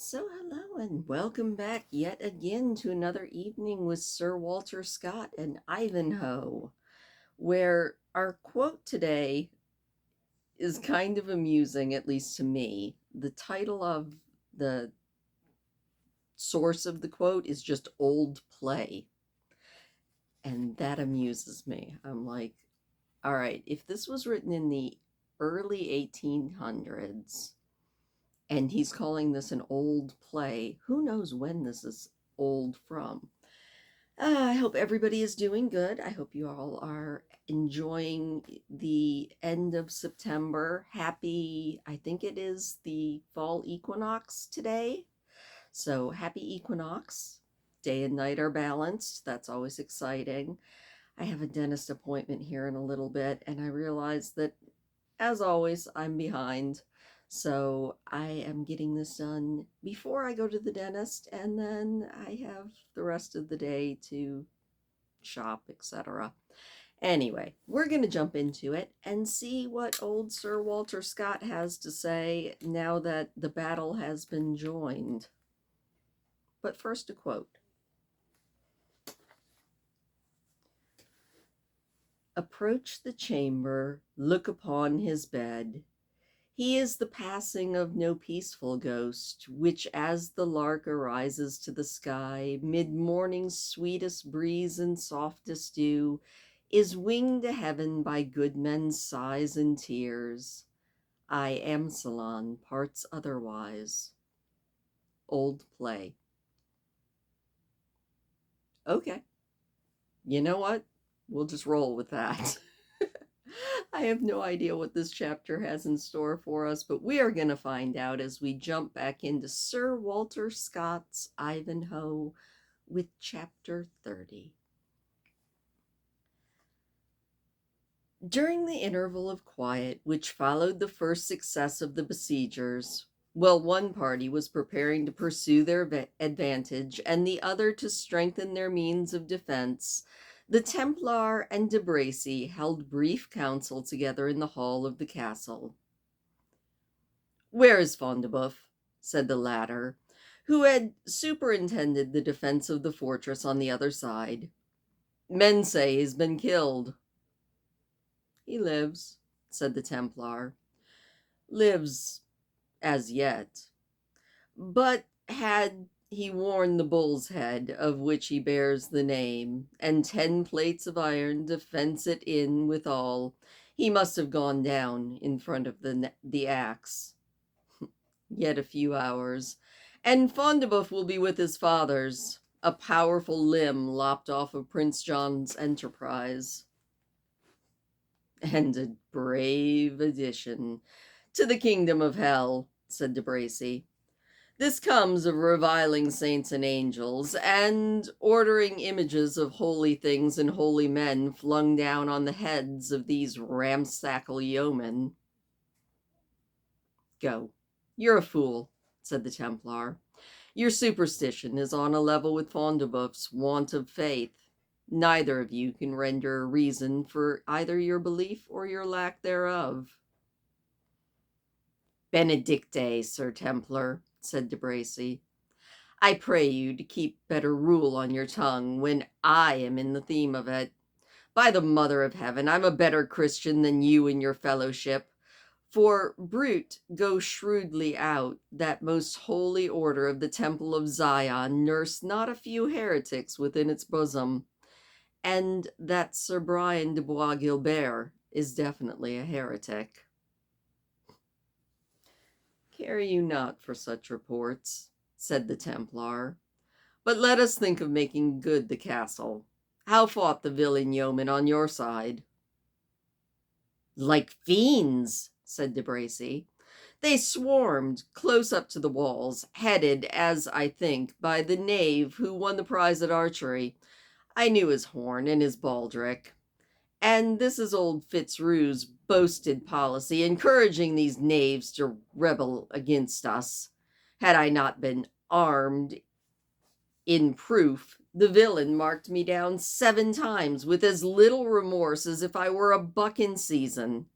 So, hello and welcome back yet again to another evening with Sir Walter Scott and Ivanhoe, where our quote today is kind of amusing, at least to me. The title of the source of the quote is just old play, and that amuses me. I'm like, all right, if this was written in the early 1800s, and he's calling this an old play, who knows when this is old from? I hope everybody is doing good. I hope you all are enjoying the end of September. Happy, I think it is the fall equinox today. So happy equinox. Day and night are balanced. That's always exciting. I have a dentist appointment here in a little bit, and I realize that, as always, I'm behind. So I am getting this done before I go to the dentist, and then I have the rest of the day to shop, etc. Anyway, we're going to jump into it and see what old Sir Walter Scott has to say now that the battle has been joined. But first, a quote. Approach the chamber, look upon his bed. He is the passing of no peaceful ghost, which as the lark arises to the sky, mid morning's sweetest breeze and softest dew, is winged to heaven by good men's sighs and tears. I am Salon, parts otherwise. Old play. Okay, you know what? We'll just roll with that. I have no idea what this chapter has in store for us, but we are going to find out as we jump back into Sir Walter Scott's Ivanhoe with chapter 30. During the interval of quiet which followed the first success of the besiegers, while one party was preparing to pursue their advantage and the other to strengthen their means of defense, the Templar and De Bracy held brief council together in the hall of the castle. "Where is Front de Bœuf?" said the latter, who had superintended the defense of the fortress on the other side. "Men say he's been killed." "He lives," said the Templar. "Lives as yet. But had he worn the bull's head of which he bears the name, and 10 plates of iron to fence it in withal, he must have gone down in front of the axe. Yet a few hours, and Front de Bœuf will be with his fathers, a powerful limb lopped off of Prince John's enterprise. And a brave addition to the kingdom of hell," said De Bracy. "This comes of reviling saints and angels, and ordering images of holy things and holy men flung down on the heads of these ramshackle yeomen." "Go, you're a fool," said the Templar. "Your superstition is on a level with Front de Bœuf's want of faith. Neither of you can render a reason for either your belief or your lack thereof." "Benedicte, Sir Templar," said De Bracy. "I pray you to keep better rule on your tongue when I am in the theme of it. By the Mother of Heaven, I'm a better Christian than you and your fellowship. For Brute, go shrewdly out, that most holy order of the Temple of Zion nursed not a few heretics within its bosom, and that Sir Brian de Bois Guilbert is definitely a heretic." "Care you not for such reports," said the Templar, "but let us think of making good the castle. How fought the villain yeomen on your side?" "Like fiends," said De Bracy. "They swarmed close up to the walls, headed, as I think, by the knave who won the prize at archery. I knew his horn and his baldric. And this is old Fitzrue's boasted policy, encouraging these knaves to rebel against us. Had I not been armed in proof, the villain marked me down 7 times with as little remorse as if I were a buck in season.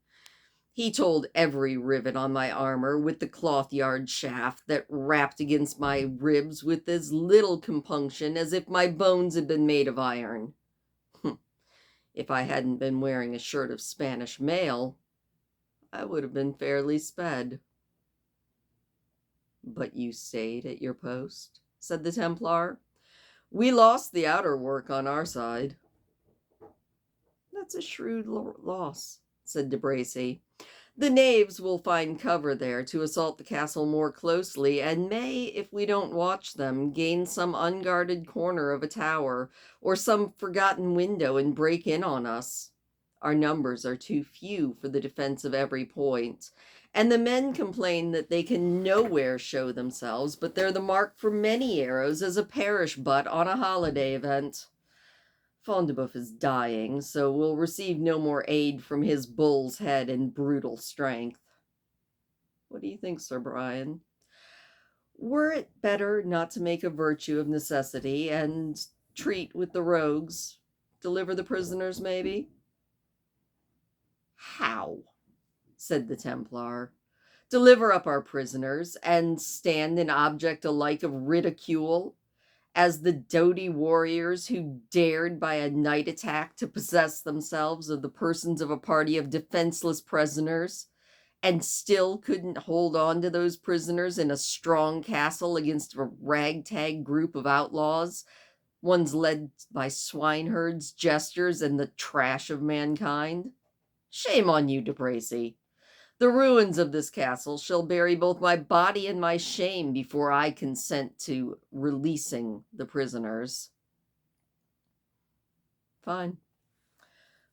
He told every rivet on my armor with the cloth-yard shaft that rapped against my ribs with as little compunction as if my bones had been made of iron. If I hadn't been wearing a shirt of Spanish mail, I would have been fairly sped. But you stayed at your post, said the Templar. We lost the outer work on our side. That's a shrewd loss, said De Bracy. The knaves will find cover there to assault the castle more closely, and may, if we don't watch them, gain some unguarded corner of a tower or some forgotten window and break in on us. Our numbers are too few for the defense of every point, and the men complain that they can nowhere show themselves, but they're the mark for many arrows as a parish butt on a holiday event. Fondeboeuf is dying, so we'll receive no more aid from his bull's head and brutal strength. What do you think, Sir Brian? Were it better not to make a virtue of necessity and treat with the rogues? Deliver the prisoners, maybe? How? Said the Templar. Deliver up our prisoners and stand an object alike of ridicule as the doughty warriors who dared by a night attack to possess themselves of the persons of a party of defenseless prisoners, and still couldn't hold on to those prisoners in a strong castle against a ragtag group of outlaws, ones led by swineherds, jesters, and the trash of mankind. Shame on you, De Bracy. The ruins of this castle shall bury both my body and my shame before I consent to releasing the prisoners. Fine.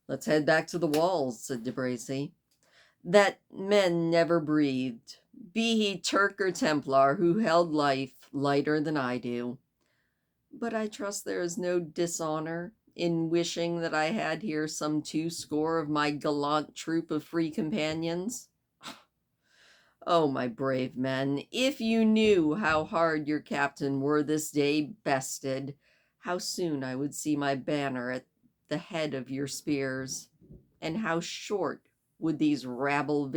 Let's head back to the walls, said De Bracy. That men never breathed, be he Turk or Templar, who held life lighter than I do. But I trust there is no dishonor in wishing that I had here some 20 of my gallant troop of free companions. Oh, my brave men, if you knew how hard your captain were this day bested, how soon I would see my banner at the head of your spears, and how short would these rabble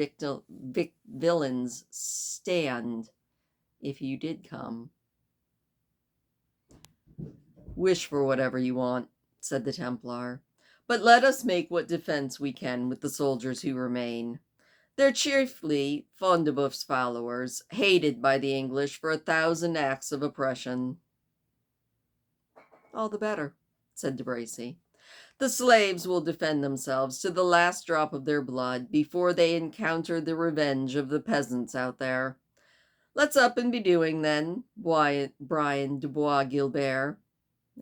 villains stand if you did come. Wish for whatever you want, said the Templar, but let us make what defense we can with the soldiers who remain. They're chiefly Fondeboeuf's followers, hated by the English for 1,000 acts of oppression. All the better, said De Bracy. The slaves will defend themselves to the last drop of their blood before they encounter the revenge of the peasants out there. Let's up and be doing then, Brian de Bois Guilbert,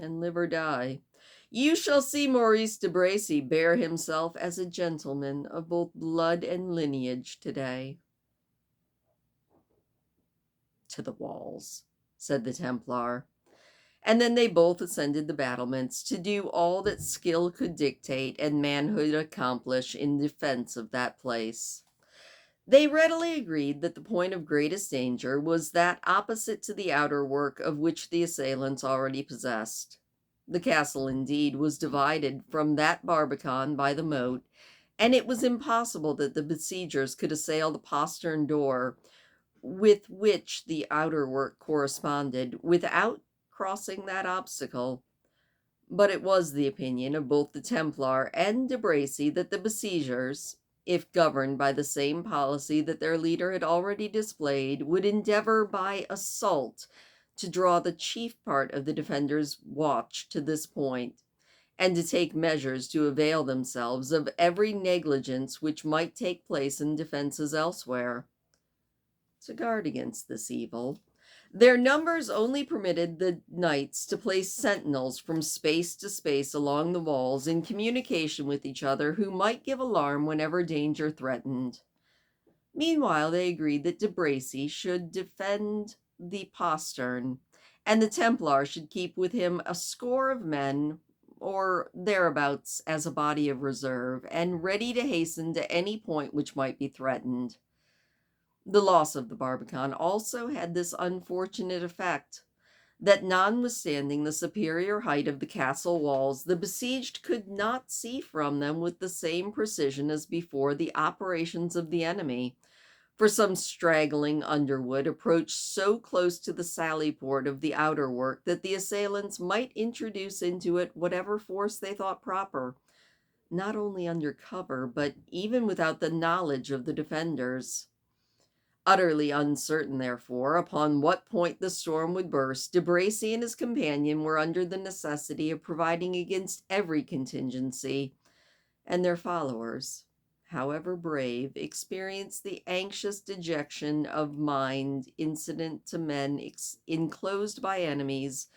and live or die. You shall see Maurice de Bracy bear himself as a gentleman of both blood and lineage today. To the walls, said the Templar. And then they both ascended the battlements to do all that skill could dictate and manhood accomplish in defense of that place. They readily agreed that the point of greatest danger was that opposite to the outer work of which the assailants already possessed. The castle, indeed, was divided from that barbican by the moat, and it was impossible that the besiegers could assail the postern door with which the outer work corresponded without crossing that obstacle. But it was the opinion of both the Templar and De Bracy that the besiegers, if governed by the same policy that their leader had already displayed, would endeavor by assault to draw the chief part of the defenders' watch to this point, and to take measures to avail themselves of every negligence which might take place in defenses elsewhere. To guard against this evil, their numbers only permitted the knights to place sentinels from space to space along the walls in communication with each other, who might give alarm whenever danger threatened. Meanwhile, they agreed that De Bracy should defend the postern, and the Templar should keep with him 20 of men, or thereabouts, as a body of reserve, and ready to hasten to any point which might be threatened. The loss of the barbican also had this unfortunate effect. that notwithstanding the superior height of the castle walls, the besieged could not see from them with the same precision as before the operations of the enemy, for some straggling underwood approached so close to the sally-port of the outer work that the assailants might introduce into it whatever force they thought proper, not only under cover, but even without the knowledge of the defenders. Utterly uncertain, therefore, upon what point the storm would burst, De Bracy and his companion were under the necessity of providing against every contingency, and their followers, however brave, experienced the anxious dejection of mind incident to men enclosed by enemies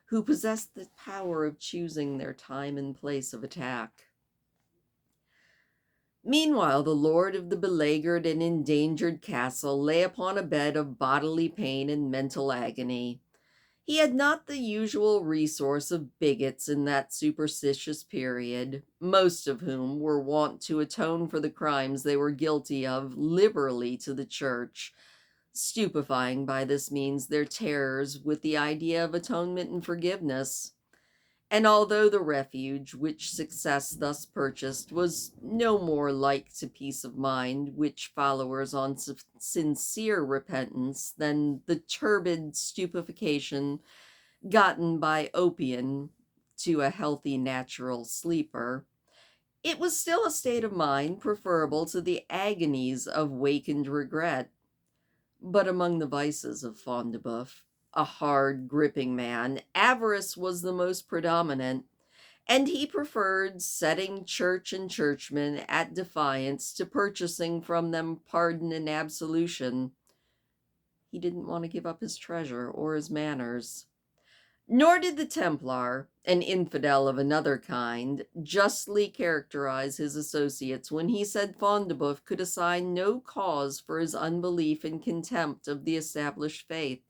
who possessed the power of choosing their time and place of attack. Meanwhile, the lord of the beleaguered and endangered castle lay upon a bed of bodily pain and mental agony. He had not the usual resource of bigots in that superstitious period, most of whom were wont to atone for the crimes they were guilty of liberally to the church, stupefying by this means their terrors with the idea of atonement and forgiveness. And although the refuge which success thus purchased was no more like to peace of mind which followers on sincere repentance than the turbid stupefaction gotten by opium to a healthy natural sleeper, it was still a state of mind preferable to the agonies of wakened regret. But among the vices of Front de Bœuf, a hard, gripping man, avarice was the most predominant, and he preferred setting church and churchmen at defiance to purchasing from them pardon and absolution. He didn't want to give up his treasure or his manners. Nor did the Templar, an infidel of another kind, justly characterize his associates when he said Front de Bœuf could assign no cause for his unbelief and contempt of the established faith.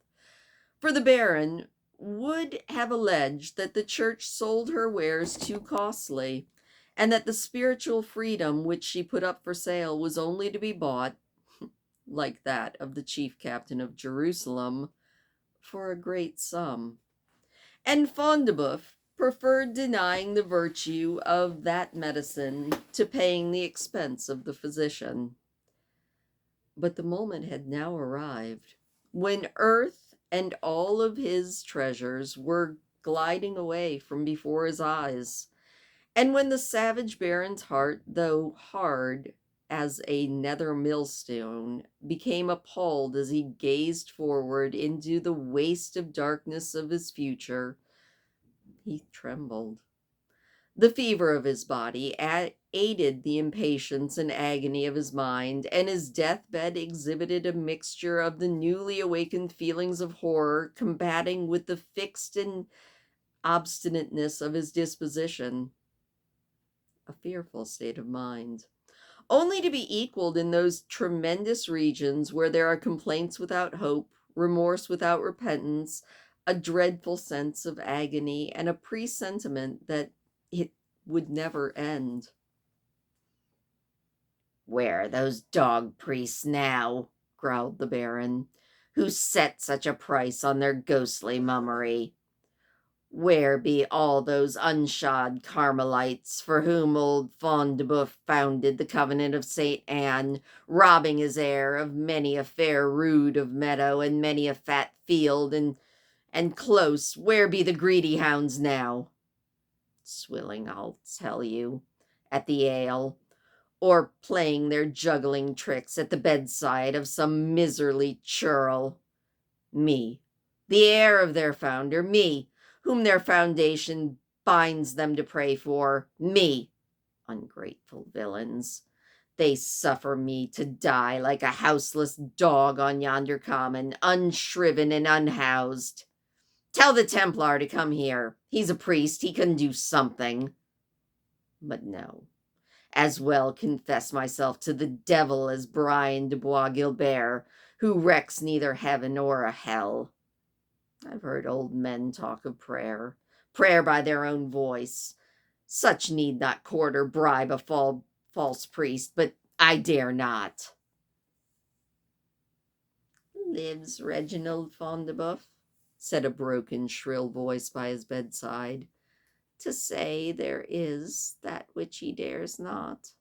For the Baron would have alleged that the church sold her wares too costly, and that the spiritual freedom which she put up for sale was only to be bought, like that of the chief captain of Jerusalem, for a great sum. And Front de Bœuf preferred denying the virtue of that medicine to paying the expense of the physician. But the moment had now arrived when earth and all of his treasures were gliding away from before his eyes, and when the savage baron's heart, though hard as a nether millstone, became appalled as he gazed forward into the waste of darkness of his future. He trembled. The fever of his body aided the impatience and agony of his mind, and his deathbed exhibited a mixture of the newly awakened feelings of horror combating with the fixed and obstinateness of his disposition. A fearful state of mind, only to be equaled in those tremendous regions where there are complaints without hope, remorse without repentance, a dreadful sense of agony, and a presentiment that it would never end. "Where are those dog priests now," growled the Baron, "who set such a price on their ghostly mummery? Where be all those unshod Carmelites for whom old Front de Bœuf founded the Covenant of St. Anne, robbing his heir of many a fair rood of meadow and many a fat field and close? Where be the greedy hounds now? Swilling, I'll tell you, at the ale, or playing their juggling tricks at the bedside of some miserly churl. Me, the heir of their founder, me, whom their foundation binds them to pray for, me, ungrateful villains. They suffer me to die like a houseless dog on yonder common, unshriven and unhoused. Tell the Templar to come here. He's a priest. He can do something. But no, as well confess myself to the devil as Brian de Bois Guilbert, who recks neither heaven nor a hell. I've heard old men talk of prayer, prayer by their own voice. Such need not court or bribe a false priest, but I dare not." "Lives Reginald Front de Bœuf?" said a broken, shrill voice by his bedside, to say there is that which he dares not.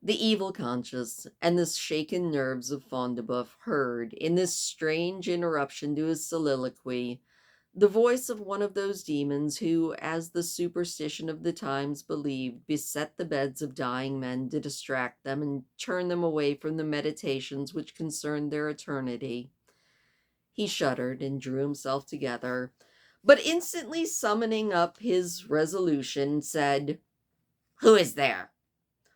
The evil conscience and the shaken nerves of Front de Bœuf heard, in this strange interruption to his soliloquy, the voice of one of those demons who, as the superstition of the times believed, beset the beds of dying men to distract them and turn them away from the meditations which concerned their eternity. He shuddered and drew himself together, but instantly summoning up his resolution, said, "Who is there?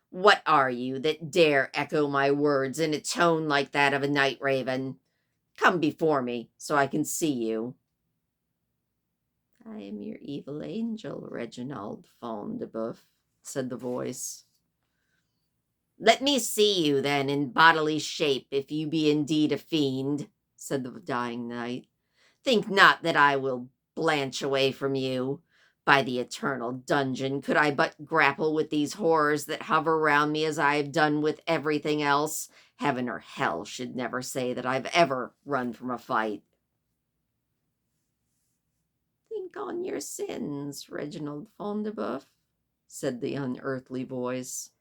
What are you that dare echo my words in a tone like that of a night raven? Come before me, so I can see you." "I am your evil angel, Reginald Front de Bœuf," said the voice. "Let me see you, then, in bodily shape, if you be indeed a fiend," said the dying knight. "Think not that I will blanch away from you. By the eternal dungeon, could I but grapple with these horrors that hover round me as I have done with everything else, heaven or hell should never say that I've ever run from a fight." "Think on your sins, Reginald Front de Bœuf," said the unearthly voice,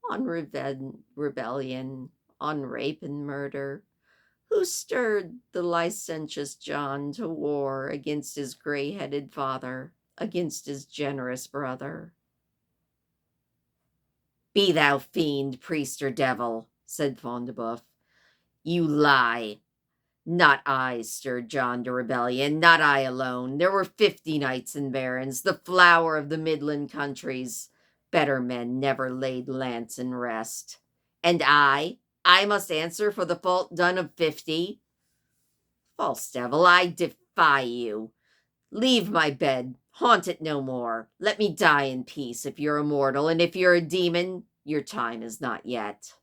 "on rebellion, on rape and murder. Who stirred the licentious John to war against his gray-headed father, against his generous brother?" "Be thou fiend, priest, or devil," said Front de Bœuf, "you lie. Not I stirred John to rebellion, not I alone. There were 50 knights and barons, the flower of the Midland countries. Better men never laid lance in rest. And I must answer for the fault done of 50. False devil, I defy you. Leave my bed, haunt it no more. Let me die in peace if you're immortal, and if you're a demon, your time is not yet."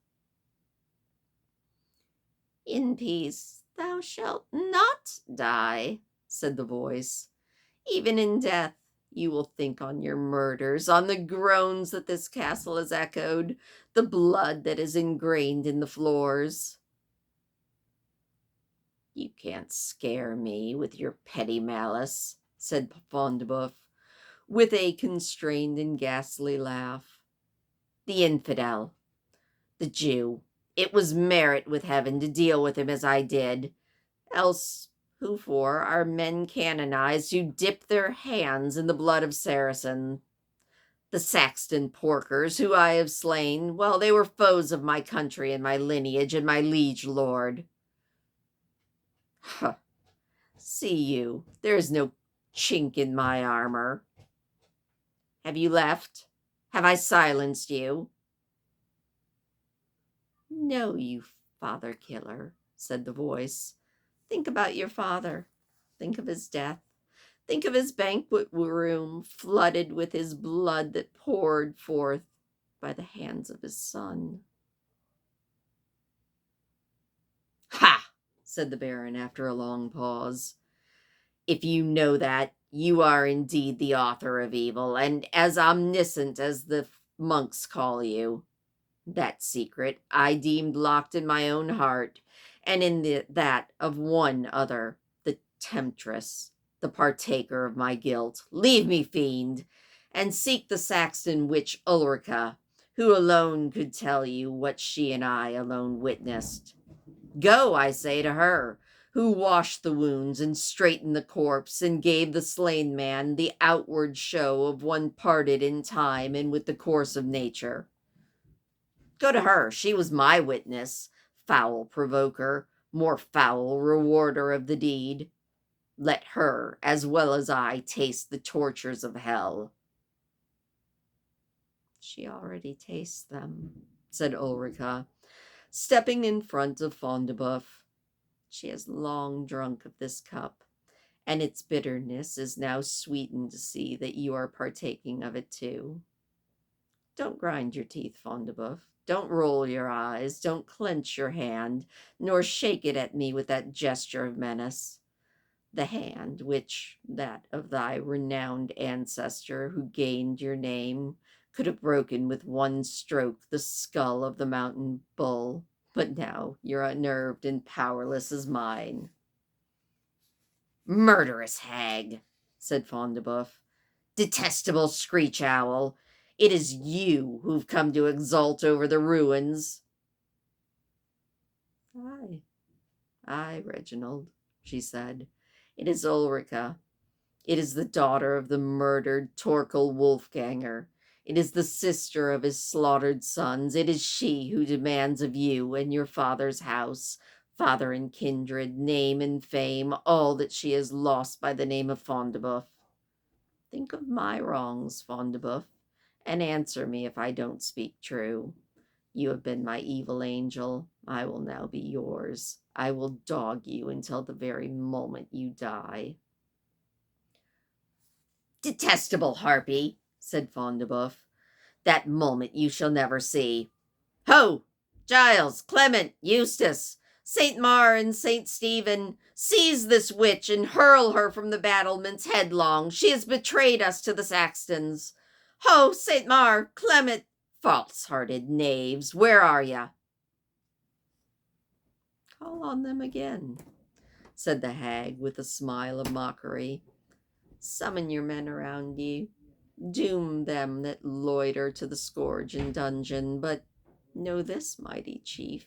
"In peace thou shalt not die," said the voice. "Even in death you will think on your murders, on the groans that this castle has echoed, the blood that is ingrained in the floors." "You can't scare me with your petty malice," said Front de Bœuf, with a constrained and ghastly laugh. "The infidel, the Jew, it was merit with heaven to deal with him as I did. Else who for are men canonized who dip their hands in the blood of Saracen? The Saxon porkers who I have slain, well, they were foes of my country and my lineage and my liege lord. Huh. See you, there is no chink in my armor. Have you left? Have I silenced you?" "No, you father killer," said the voice. "Think about your father. Think of his death. Think of his banquet room flooded with his blood that poured forth by the hands of his son." "Ha!" said the Baron after a long pause. "If you know that, you are indeed the author of evil, and as omniscient as the monks call you. That secret I deemed locked in my own heart, and in that of one other, the temptress, the partaker of my guilt. Leave me, fiend, and seek the Saxon witch Ulrica, who alone could tell you what she and I alone witnessed. Go, I say, to her, who washed the wounds and straightened the corpse and gave the slain man the outward show of one parted in time and with the course of nature. Go to her, she was my witness, foul provoker, more foul rewarder of the deed. Let her, as well as I, taste the tortures of hell." "She already tastes them," said Ulrica, stepping in front of Front de Bœuf. "She has long drunk of this cup, and its bitterness is now sweetened to see that you are partaking of it too. Don't grind your teeth, Front de Bœuf. Don't roll your eyes. Don't clench your hand, nor shake it at me with that gesture of menace. The hand which, that of thy renowned ancestor who gained your name, could have broken with one stroke the skull of the mountain bull, but now you're unnerved and powerless as mine." Murderous hag, said Front de Bœuf. Detestable screech owl. It is you who've come to exult over the ruins. Aye, aye, Reginald, she said. It is Ulrica. It is the daughter of the murdered Torkel Wolfganger. It is the sister of his slaughtered sons. It is she who demands of you and your father's house, father and kindred, name and fame, all that she has lost by the name of Front de Bœuf. Think of my wrongs, Front de Bœuf, and answer me if I don't speak true. You have been my evil angel. I will now be yours. I will dog you until the very moment you die. Detestable harpy, said Front de Bœuf. That moment you shall never see. Ho! Giles, Clement, Eustace, St. Mar and St. Stephen, seize this witch and hurl her from the battlements headlong. She has betrayed us to the Saxons. Ho, St. Mar, Clement, false-hearted knaves, where are ye? Call on them again, said the hag with a smile of mockery. Summon your men around you. Doom them that loiter to the scourge and dungeon. But know this, mighty chief,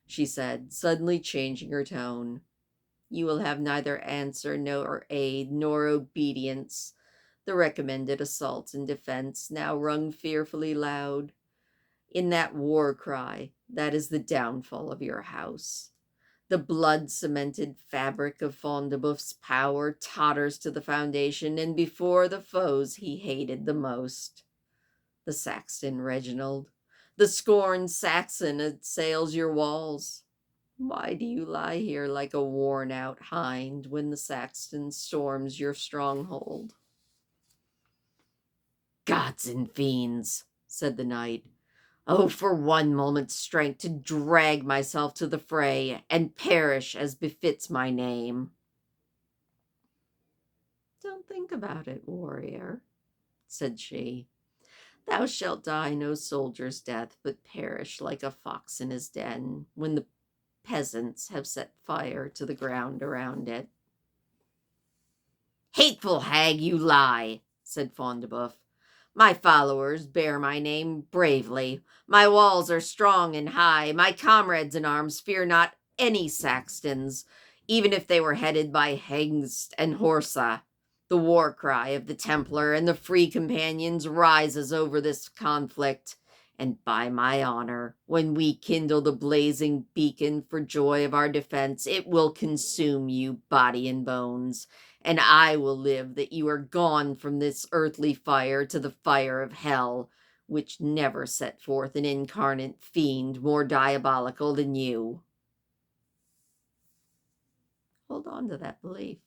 she said, suddenly changing her tone. You will have neither answer nor aid nor obedience. The recommended assault and defense now rung fearfully loud. In that war cry, that is the downfall of your house. The blood-cemented fabric of Front de Bœuf's power totters to the foundation, and before the foes he hated the most. The Saxon Reginald, the scorned Saxon assails your walls. Why do you lie here like a worn-out hind when the Saxon storms your stronghold? Gods and fiends, said the knight. Oh, for one moment's strength to drag myself to the fray and perish as befits my name. Don't think about it, warrior, said she. Thou shalt die no soldier's death, but perish like a fox in his den when the peasants have set fire to the ground around it. Hateful hag, you lie, said Front de Bœuf. My followers bear my name bravely. My walls are strong and high. My comrades in arms fear not any Saxons, even if they were headed by Hengst and Horsa. The war cry of the Templar and the Free Companions rises over this conflict, and by my honor, when we kindle the blazing beacon for joy of our defense, it will consume you body and bones, and I will live that you are gone from this earthly fire to the fire of hell, which never set forth an incarnate fiend more diabolical than you. Hold on to that belief,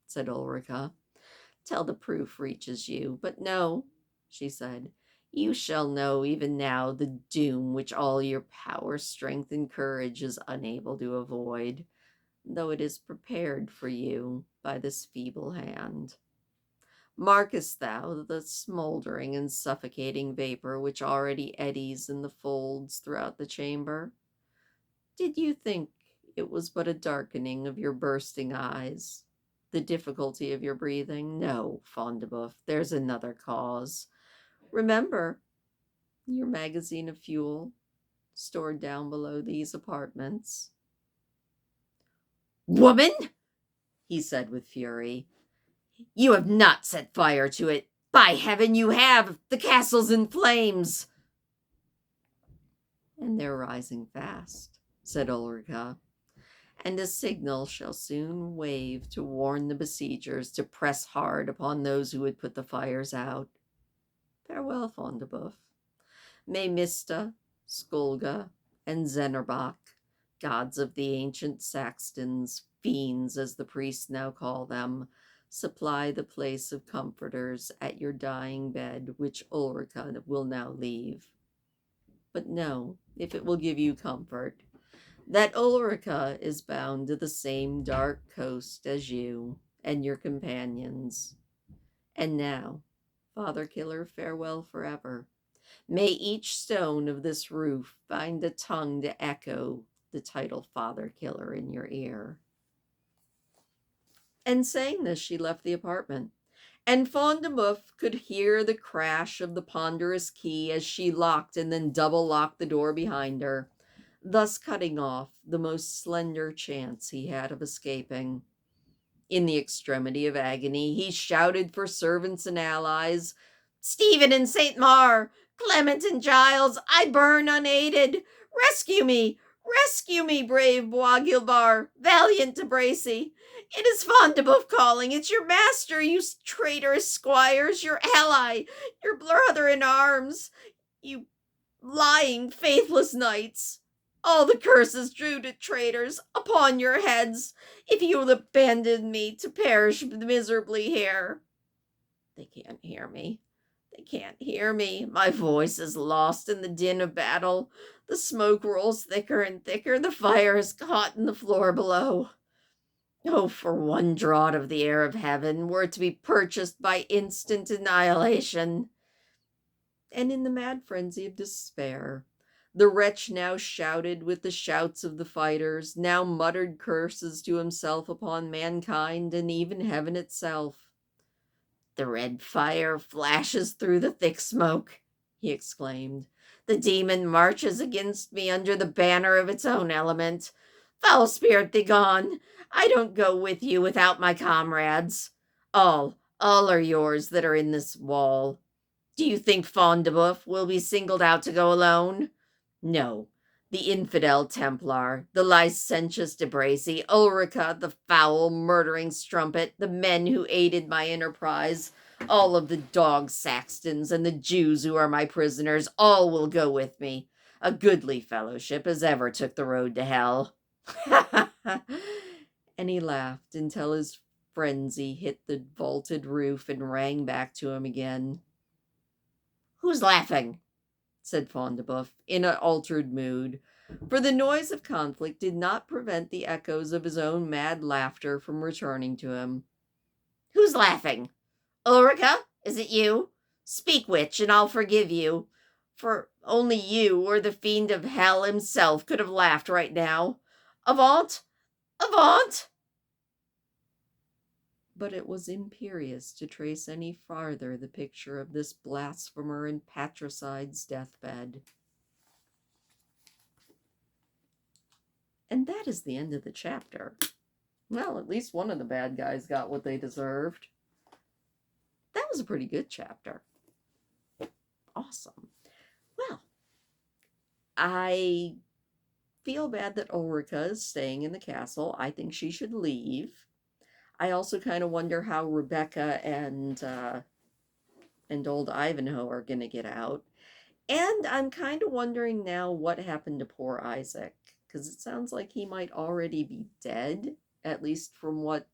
said Ulrica, till the proof reaches you. But no, she said, you shall know even now the doom which all your power, strength, and courage is unable to avoid, though it is prepared for you by this feeble hand. Markest thou the smoldering and suffocating vapor which already eddies in the folds throughout the chamber? Did you think it was but a darkening of your bursting eyes, the difficulty of your breathing? No, Front de Bœuf, there's another cause. Remember your magazine of fuel stored down below these apartments. Woman, he said with fury, you have not set fire to it. By heaven, you have! The castle's in flames! And they're rising fast, said Ulrica, and a signal shall soon wave to warn the besiegers to press hard upon those who would put the fires out. Farewell, Front de Bœuf. May Mista, Skolga, and Zenerbach, gods of the ancient Saxons, fiends as the priests now call them, supply the place of comforters at your dying bed, which Ulrica will now leave. But know, if it will give you comfort, that Ulrica is bound to the same dark coast as you and your companions. And now, Father Killer, farewell forever. May each stone of this roof find a tongue to echo the title Father Killer in your ear. And saying this, she left the apartment. And Fondeboeuf could hear the crash of the ponderous key as she locked and then double locked the door behind her, thus cutting off the most slender chance he had of escaping. In the extremity of agony, he shouted for servants and allies. "Stephen and Saint Mar! Clement and Giles! I burn unaided! Rescue me! Rescue me, brave Bois Guilbert! Valiant De Bracy! It is Fondeboeuf calling! It's your master, you traitorous squires! Your ally! Your brother in arms! You lying, faithless knights! All the curses due to traitors upon your heads, if you will abandon me to perish miserably here." They can't hear me. They can't hear me. My voice is lost in the din of battle. The smoke rolls thicker and thicker. The fire is caught in the floor below. Oh, for one draught of the air of heaven, were it to be purchased by instant annihilation. And in the mad frenzy of despair, the wretch now shouted with the shouts of the fighters, now muttered curses to himself upon mankind and even heaven itself. "The red fire flashes through the thick smoke," he exclaimed. "The demon marches against me under the banner of its own element. Foul spirit, begone! I don't go with you without my comrades. All are yours that are in this wall. Do you think Fondeboeuf will be singled out to go alone? No. The infidel Templar, the licentious De Bracy, Ulrica, the foul, murdering strumpet, the men who aided my enterprise, all of the dog Saxtons and the Jews who are my prisoners, all will go with me. A goodly fellowship as ever took the road to hell." And he laughed until his frenzy hit the vaulted roof and rang back to him again. "Who's laughing?" said Fondeboeuf, in an altered mood, for the noise of conflict did not prevent the echoes of his own mad laughter from returning to him. "Who's laughing? Ulrica, is it you? Speak, witch, and I'll forgive you, for only you or the fiend of hell himself could have laughed right now. Avaunt! Avaunt!" But it was imperious to trace any farther the picture of this blasphemer and patricide's deathbed. And that is the end of the chapter. Well, at least one of the bad guys got what they deserved. That was a pretty good chapter. Awesome. Well, I feel bad that Ulrica is staying in the castle. I think she should leave. I also kind of wonder how Rebecca and old Ivanhoe are going to get out. And I'm kind of wondering now what happened to poor Isaac, because it sounds like he might already be dead, at least from what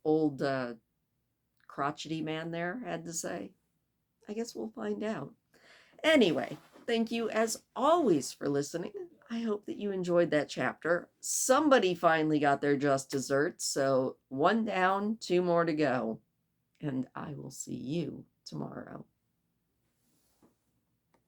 old crotchety man there had to say. I guess we'll find out. Anyway, thank you as always for listening. I hope that you enjoyed that chapter. Somebody finally got their just desserts, so one down, two more to go. And I will see you tomorrow.